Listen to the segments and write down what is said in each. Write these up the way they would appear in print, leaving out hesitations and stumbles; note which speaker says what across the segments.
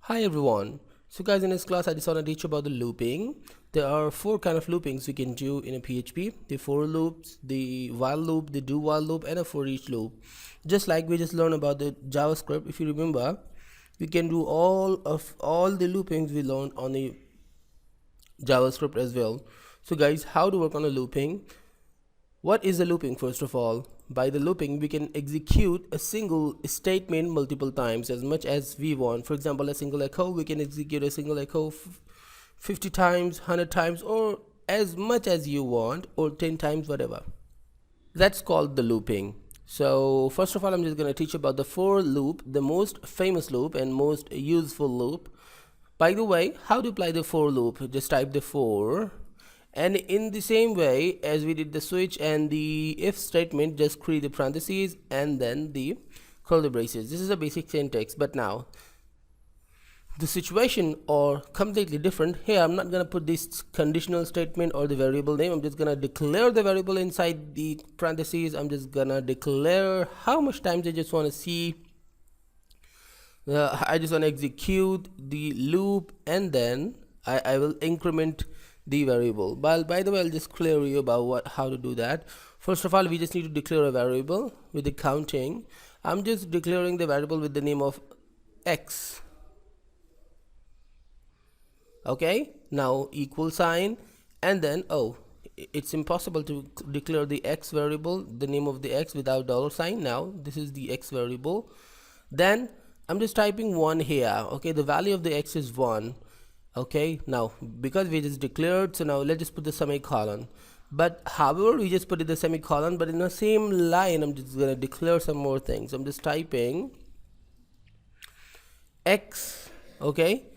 Speaker 1: Hi everyone. So guys, in this class I just want to teach you about the looping. There are four kind of loopings we can do in a PHP. The for loops, the while loop, the do while loop, and a for each loop. Just like we just learned about the JavaScript, if you remember, we can do all the loopings we learned on the JavaScript as well. So guys, how to work on a looping? What is a looping? First of all, by the looping we can execute a single statement multiple times as much as we want. For example, a single echo, we can execute a single echo 50 times, 100 times, or as much as you want, or 10 times, whatever. That's called the looping. So first of all, I'm just going to teach you about the for loop, the most famous loop and most useful loop. By the way, how to apply the for loop? Just type the for, and in the same way as we did the switch and the if statement, just create the parentheses and then the curly braces. This is a basic syntax, but now the situation are completely different. Here I'm not going to put this conditional statement or the variable name. I'm just going to declare the variable inside the parentheses. I'm just going to declare how much times I just want to see. I just want to execute the loop, and then I will increment the variable. But by the way, I'll just clear you about how to do that. First of all, we just need to declare a variable with the counting. I'm just declaring the variable with the name of x. Okay, now equal sign, and then it's impossible to declare the x variable, the name of the x, without $sign. Now this is the x variable. Then I'm just typing 1 here. Okay, the value of the x is 1. Okay, now because we just declared, so now let's just put the semicolon. But however, we just put it the semicolon, but in the same line I'm just gonna declare some more things. I'm just typing x, okay,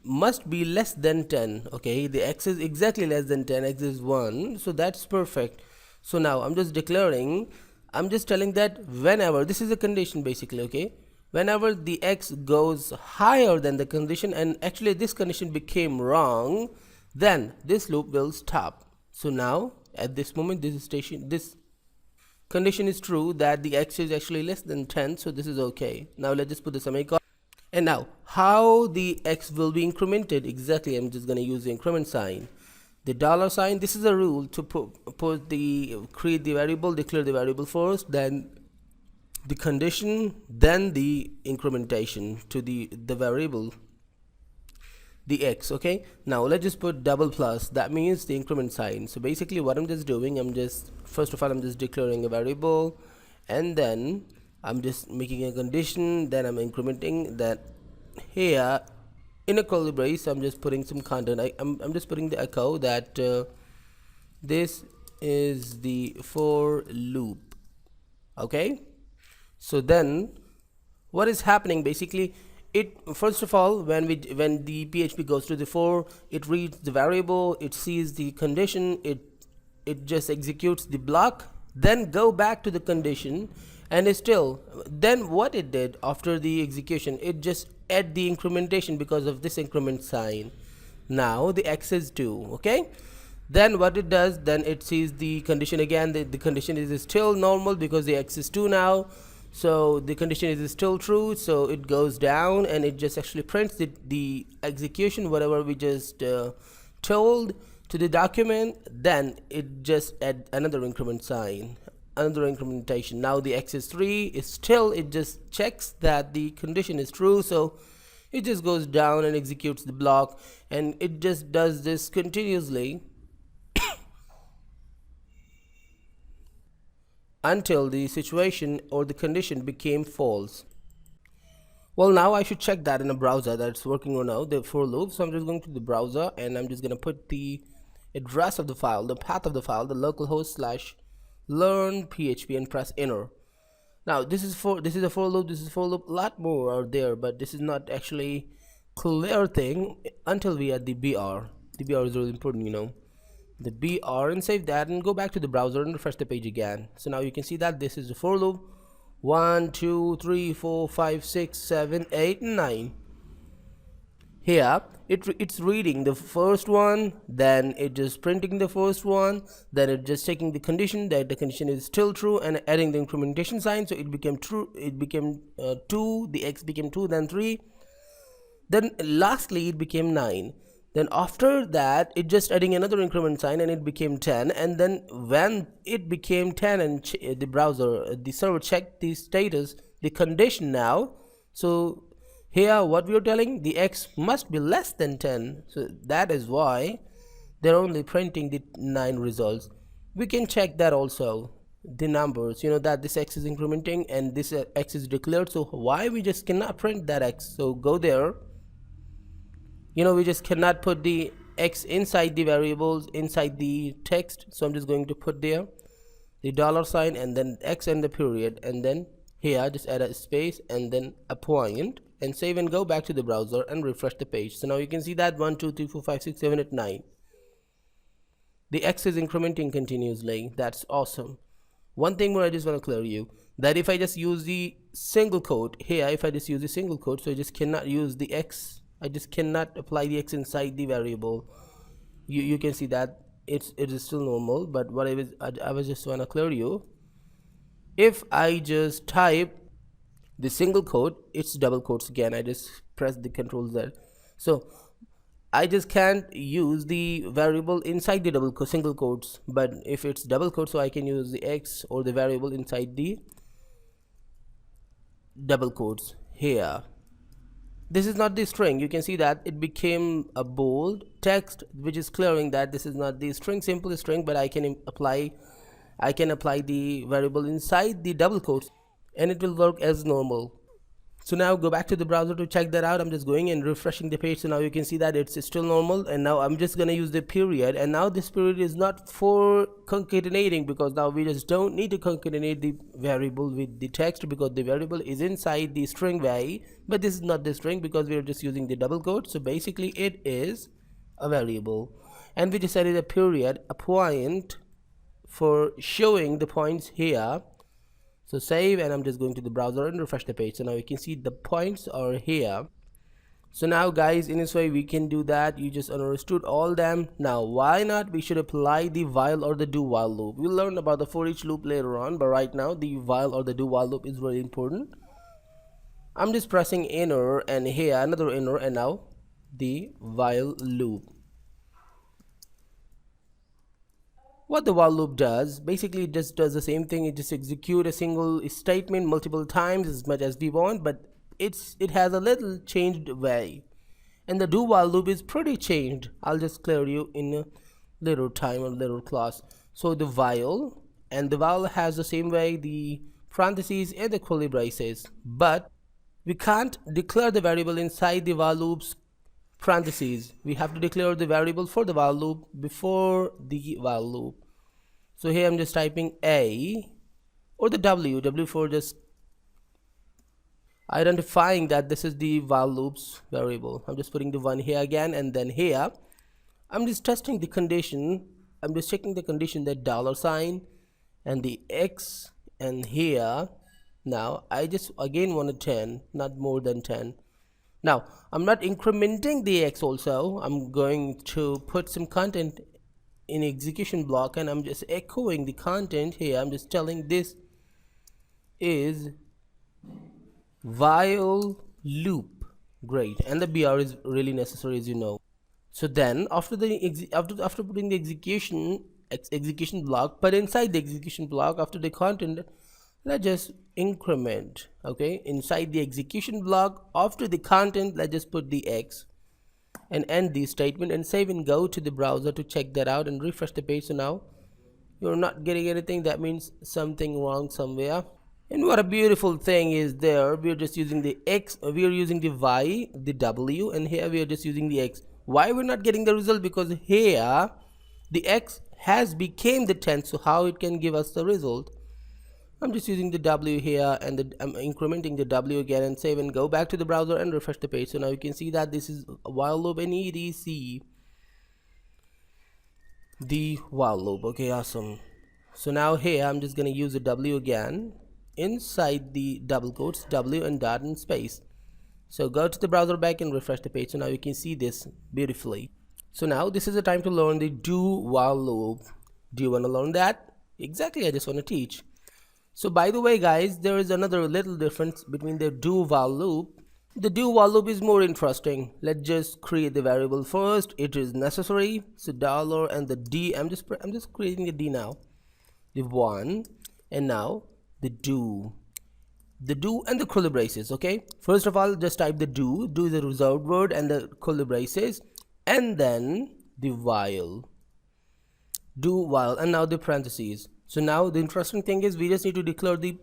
Speaker 1: must be less than 10. Okay, the x is exactly less than 10, x is 1, so that's perfect. So now I'm just declaring, I'm just telling that whenever, this is a condition basically, okay, whenever the x goes higher than the condition, and actually this condition became wrong, then this loop will stop. So now at this moment this condition is true, that the x is actually less than 10, so this is okay. Now let's just put the semicolon. And now how the x will be incremented exactly, I'm just going to use the increment sign, the $sign. This is a rule to create the variable, declare the variable first, then the condition, then the incrementation to the variable, the x. Okay, now let's just put double plus, that means the increment sign. So basically what I'm just doing, first of all I'm just declaring a variable, and then I'm just making a condition, then I'm incrementing that. Here in a curly brace I'm just putting some content. I'm just putting the echo that this is the for loop. Okay, so then what is happening basically, it first of all, when the PHP goes to the for, it reads the variable, it sees the condition, it just executes the block, then go back to the condition, and still then what it did after the execution, it just add the incrementation because of this increment sign. Now the x is 2. Okay, then what it does, then it sees the condition again, the condition is still normal because the x is 2 now, so the condition is still true, so it goes down and it just actually prints the execution, whatever we just told to the document. Then it just add another increment sign, another incrementation. Now the x is 3, is still, it just checks that the condition is true, so it just goes down and executes the block, and it just does this continuously until the situation or the condition became false. Well, now I should check that in a browser that it's working or no, the for loop. So I'm just going to the browser, and I'm just going to put the address of the file, the path of the file, the localhost / learn php, and press enter. Now this is a for loop, this is for loop, a lot more are there, but this is not actually clear thing until we add the br. The br is really important, you know, the br, and save that and go back to the browser and refresh the page again. So now you can see that this is the for loop, 1 2 3 4 5 6 7 8 9. Here it's reading the first one, then it just printing the first one, then it just taking the condition that the condition is still true and adding the incrementation sign, so it became true, it became 2, the x became 2, then 3, Then lastly it became 9. Then after that it just adding another increment sign and it became 10. And then when it became 10 and the browser the server checked the status, the condition now, so here what we are telling, the x must be less than 10. So that is why they're only printing the 9 results. We can check that also, the numbers, that this x is incrementing and this x is declared. So why we just cannot print that x? So go there, we just cannot put the x inside the variables inside the text. So I'm just going to put there the dollar sign and then x and the period, and then here just add a space and then a point, and save and go back to the browser and refresh the page. So now you can see that 1 2 3 4 5 6 7 8 9, the x is incrementing continuously. That's awesome. One thing more I just want to clear you, that if I just use the single quote here, if I just use the single quote, so I just cannot use the x, I just cannot apply the x inside the variable. You can see that it is still normal. But what I was just want to clear you, if I just type the single quote, it's double quotes again. I just press the control Z. So I just can't use the variable inside the single quotes. But if it's double quotes, so I can use the x or the variable inside the double quotes here. This is not the string. You can see that it became a bold text, which is clearing that this is not the string, simple string, but I can apply the variable inside the double quotes and it will work as normal. So now go back to the browser to check that out. I'm just going and refreshing the page. So now you can see that it's still normal. And now I'm just going to use the period. And now this period is not for concatenating, because now we just don't need to concatenate the variable with the text, because the variable is inside the string way. But this is not the string because we are just using the double quote. So basically it is a variable. And we just added a period, a point for showing the points here. So save, and I'm just going to the browser and refresh the page. So now you can see the points are here. So now guys, in this way we can do that. You just understood all them. Now why not we should apply the while or the do while loop. We'll learn about the for each loop later on, but right now the while or the do while loop is very important. I'm just pressing enter, and here another enter, and now the while loop. What the while loop does, basically it just does the same thing. It just execute a single statement multiple times as much as we want, but it has a little changed way. And the do while loop is pretty changed. I'll just clear you in a little time or little class. So the while, and the while has the same way, the parentheses and the curly braces, but we can't declare the variable inside the while loop's parentheses. We have to declare the variable for the while loop before the while loop. So here I'm just typing a or the w for just identifying that this is the while loops variable. I'm just putting the 1 here again, and then here I'm just testing the condition. I'm just checking the condition, that dollar sign and the x, and here now I just again wanted 10, not more than 10. Now I'm not incrementing the x also. I'm going to put some content in execution block, and I'm just echoing the content here. I'm just telling this is while loop. Great. And the br is really necessary, as you know. So then after putting the execution block, but inside the execution block, after the content, let's just increment. Okay, inside the execution block, after the content, let's just put the x and end the statement, and save and go to the browser to check that out and refresh the page. So now you're not getting anything. That means something wrong somewhere. And what a beautiful thing is there, we're just using the x, we are using the y, the w, and here we are just using the x. Why we're not getting the result? Because here the x has became the 10, so how it can give us the result? I'm just using the w here, and I'm incrementing the w again, and save and go back to the browser and refresh the page. So now you can see that this is a while loop, and etc. The while loop. Okay, awesome. So now here I'm just gonna use the w again inside the double quotes, w and dot and space. So go to the browser back and refresh the page. So now you can see this beautifully. So now this is the time to learn the do while loop. Do you want to learn that? Exactly, I just want to teach. So by the way guys, there is another little difference between the do while loop The do while loop is more interesting. Let's just create the variable first. It is necessary. So dollar and the d. I'm just creating the d now. The one, and now the do and the curly braces. Okay, first of all, just type the do is a reserved word, and the curly braces, and then the while, do while, and now the parentheses. So now the interesting thing is we just need to declare the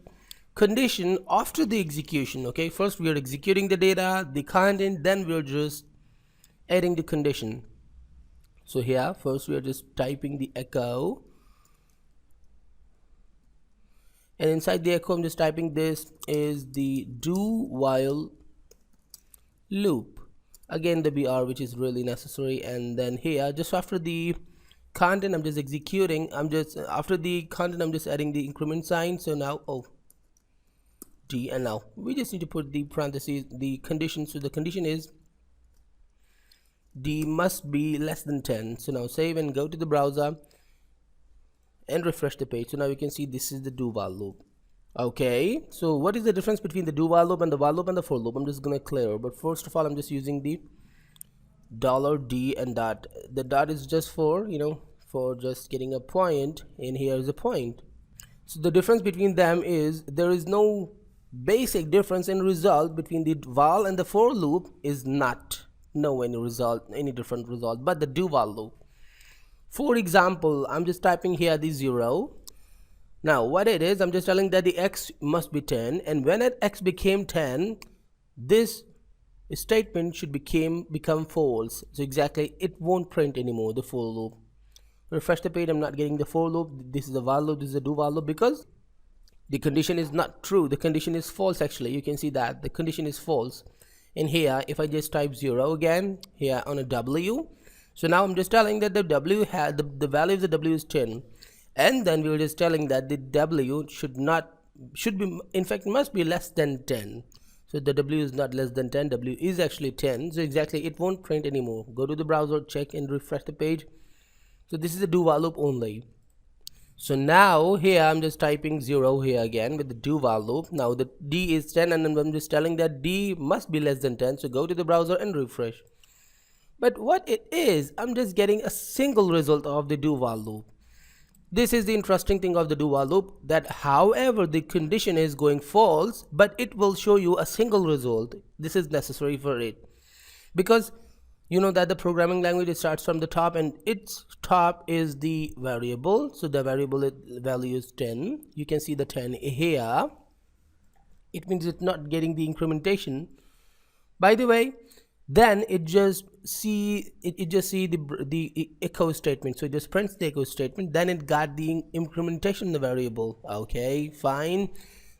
Speaker 1: condition after the execution. Okay, first we are executing the data, the content, then we're just adding the condition. So here first we are just typing the echo, and inside the echo I'm just typing this is the do while loop, again the br, which is really necessary, and then here just after the content I'm just executing, after the content I'm just adding the increment sign. So now d, and now we just need to put the parentheses, the condition. So the condition is d must be less than 10. So now save and go to the browser and refresh the page. So now you can see this is the do while loop. Okay, so what is the difference between the do while loop and the while loop and the for loop? I'm just gonna clear, but first of all I'm just using the $d and dot. The dot is just for, for just getting a point, and here is a point. So the difference between them is there is no basic difference in result between the while and the for loop is not any different result, but the do while loop. For example, I'm just typing here the 0. Now what it is, I'm just telling that the x must be 10, and when x became 10, this statement should become false. So exactly, it won't print anymore the for loop. Refresh the page. I'm not getting the for loop. This is a while loop, this is a do while loop, because the condition is not true, the condition is false. Actually, you can see that the condition is false. And here if I just type 0 again here on a w, so now I'm just telling that the w had the value of the w is 10, and then we were just telling that the w should be, in fact must be less than 10. So the w is not less than 10, w is actually 10. So exactly, it won't print anymore. Go to the browser, check and refresh the page. So this is the do while loop only. So now here I'm just typing 0 here again with the do while loop. Now the d is 10, and I'm just telling that d must be less than 10. So go to the browser and refresh. But what it is, I'm just getting a single result of the do while loop. This is the interesting thing of the do while loop, that however the condition is going false, but it will show you a single result. This is necessary for it, because you know that the programming language starts from the top, and its top is the variable. So the variable value is 10. You can see the 10 here. It means it's not getting the incrementation. By the way, then it just see the echo statement. So it just prints the echo statement, then it got the incrementation in the variable. Okay, fine.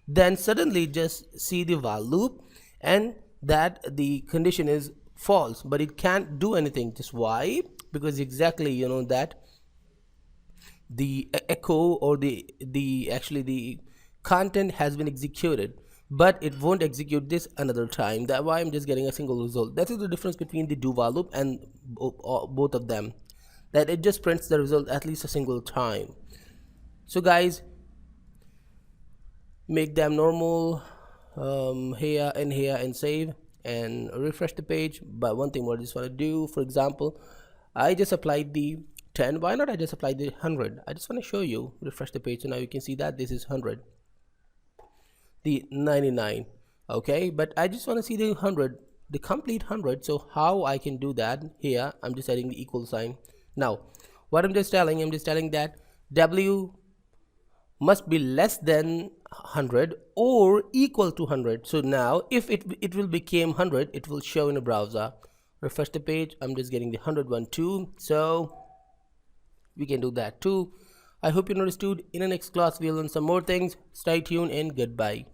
Speaker 1: Then suddenly just see the while loop, and that the condition is false, but it can't do anything. Just why? Because exactly that the echo or actually the content has been executed, but it won't execute this another time. That's why I'm just getting a single result. That is the difference between the do while loop and both of them, that it just prints the result at least a single time. So guys, make them normal here and save and refresh the page. But one thing what I just want to do, for example, I just applied the 10. Why not I just apply the 100? I just want to show you. Refresh the page, so now you can see that this is 100, the 99. Okay, but I just want to see the 100, the complete 100. So how I can do that? Here I'm just adding the equal sign. Now what I'm just telling that w must be less than 100 or equal to 100. So now if it will become 100, it will show in a browser. Refresh the page. I'm just getting the 101 too, so we can do that too. I hope you understood. In the next class we'll learn some more things. Stay tuned and goodbye.